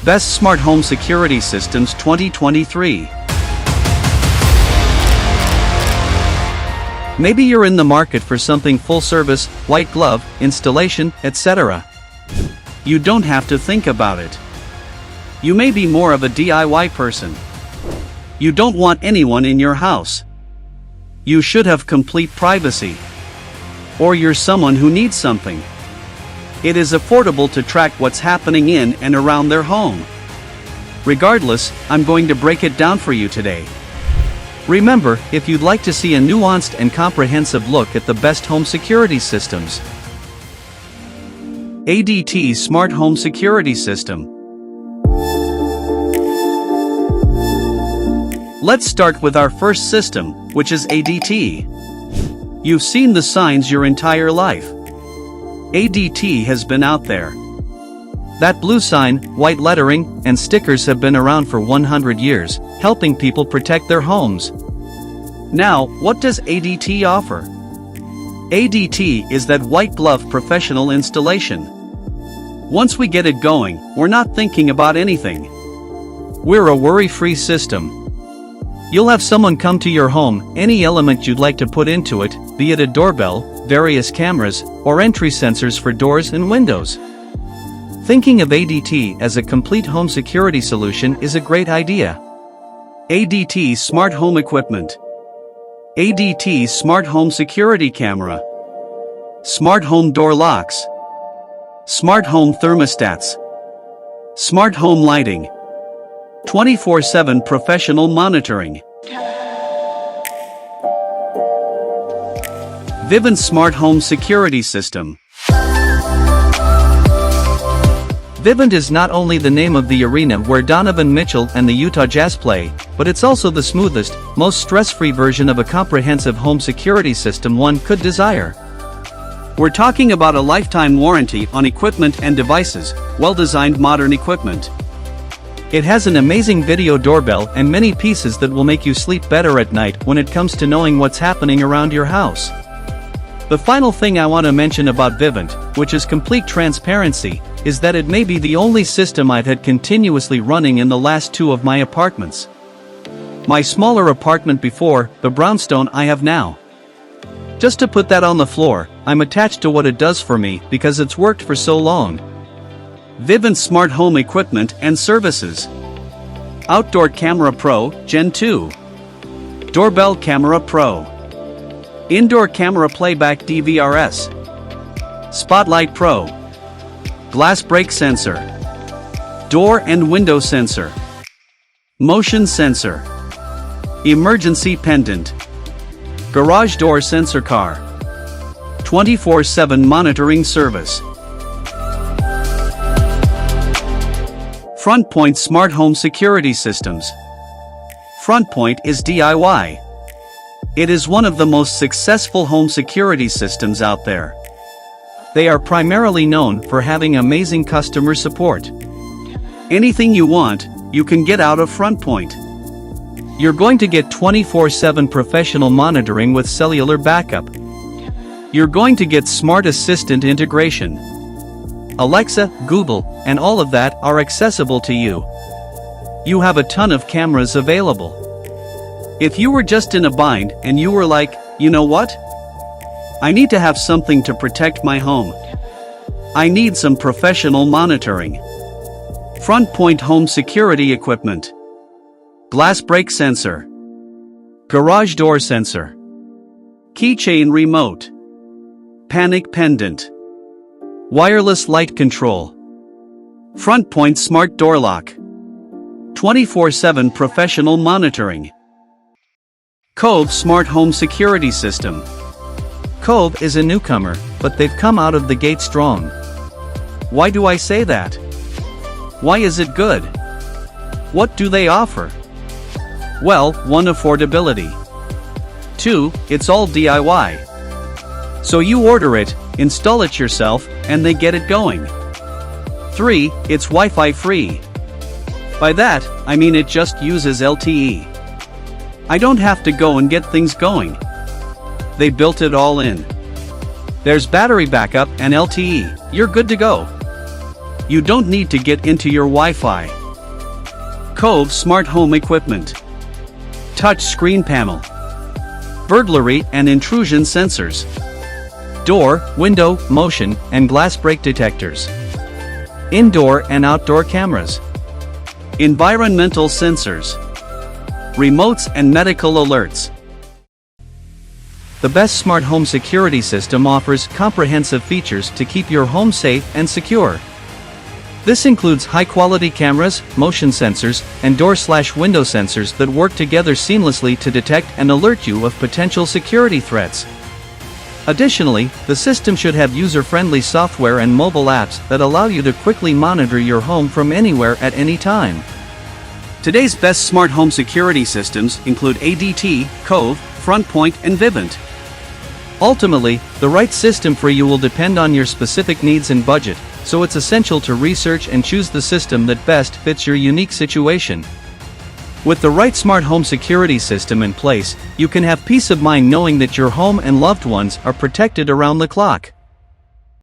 Best Smart Home Security Systems 2023. Maybe you're in the market for something full service, white glove, installation, etc. You don't have to think about it. You may be more of a DIY person. You don't want anyone in your house. You should have complete privacy. Or you're someone who needs something. It is affordable to track what's happening in and around their home. Regardless, I'm going to break it down for you today. Remember, if you'd like to see a nuanced and comprehensive look at the best home security systems. ADT Smart Home Security System. Let's start with our first system, which is ADT. You've seen the signs your entire life. ADT has been out there. That blue sign, white lettering, and stickers have been around for 100 years, helping people protect their homes. Now, what does ADT offer? ADT is that white glove professional installation. Once we get it going, we're not thinking about anything. We're a worry-free system. You'll have someone come to your home, any element you'd like to put into it, be it a doorbell, various cameras, or entry sensors for doors and windows. Thinking of ADT as a complete home security solution is a great idea. ADT Smart Home Equipment. ADT Smart Home Security Camera. Smart Home Door Locks. Smart Home Thermostats. Smart Home Lighting. 24/7 Professional Monitoring. Vivint Smart Home Security System. Vivint is not only the name of the arena where Donovan Mitchell and the Utah Jazz play, but it's also the smoothest, most stress-free version of a comprehensive home security system one could desire. We're talking about a lifetime warranty on equipment and devices, well-designed modern equipment. It has an amazing video doorbell and many pieces that will make you sleep better at night when it comes to knowing what's happening around your house. The final thing I want to mention about Vivint, which is complete transparency, is that it may be the only system I've had continuously running in the last 2 of my apartments. My smaller apartment before, the brownstone I have now. Just to put that on the floor, I'm attached to what it does for me because it's worked for so long. Vivint Smart Home Equipment and Services. Outdoor Camera Pro, Gen 2. Doorbell Camera Pro. Indoor Camera Playback DVRS. Spotlight Pro. Glass Break Sensor. Door and Window Sensor. Motion Sensor. Emergency Pendant. Garage Door Sensor Car. 24/7 Monitoring Service. Frontpoint Smart Home Security Systems. Frontpoint is DIY. It is one of the most successful home security systems out there. They are primarily known for having amazing customer support. Anything you want, you can get out of Frontpoint. You're going to get 24/7 professional monitoring with cellular backup. You're going to get smart assistant integration. Alexa, Google, and all of that are accessible to you. You have a ton of cameras available. If you were just in a bind and you were like, you know what? I need to have something to protect my home. I need some professional monitoring. Frontpoint Home Security Equipment. Glass Break Sensor. Garage Door Sensor. Keychain Remote. Panic Pendant. Wireless Light Control. Frontpoint Smart Door Lock. 24/7 Professional Monitoring. Cove Smart Home Security System. Cove is a newcomer, but they've come out of the gate strong. Why do I say that? Why is it good? What do they offer? Well, 1, affordability. 2, it's all DIY. So you order it, install it yourself, and they get it going. 3, it's Wi-Fi free. By that, I mean it just uses LTE. I don't have to go and get things going. They built it all in. There's battery backup and LTE, you're good to go. You don't need to get into your Wi-Fi. Cove Smart Home Equipment. Touch screen panel. Burglary and intrusion sensors. Door, window, motion, and glass break detectors. Indoor and outdoor cameras. Environmental sensors. Remotes and medical alerts. The best smart home security system offers comprehensive features to keep your home safe and secure. This includes high-quality cameras, motion sensors, and door/window sensors that work together seamlessly to detect and alert you of potential security threats. Additionally, the system should have user-friendly software and mobile apps that allow you to quickly monitor your home from anywhere at any time. Today's best smart home security systems include ADT, Cove, Frontpoint, and Vivint. Ultimately, the right system for you will depend on your specific needs and budget, so it's essential to research and choose the system that best fits your unique situation. With the right smart home security system in place, you can have peace of mind knowing that your home and loved ones are protected around the clock.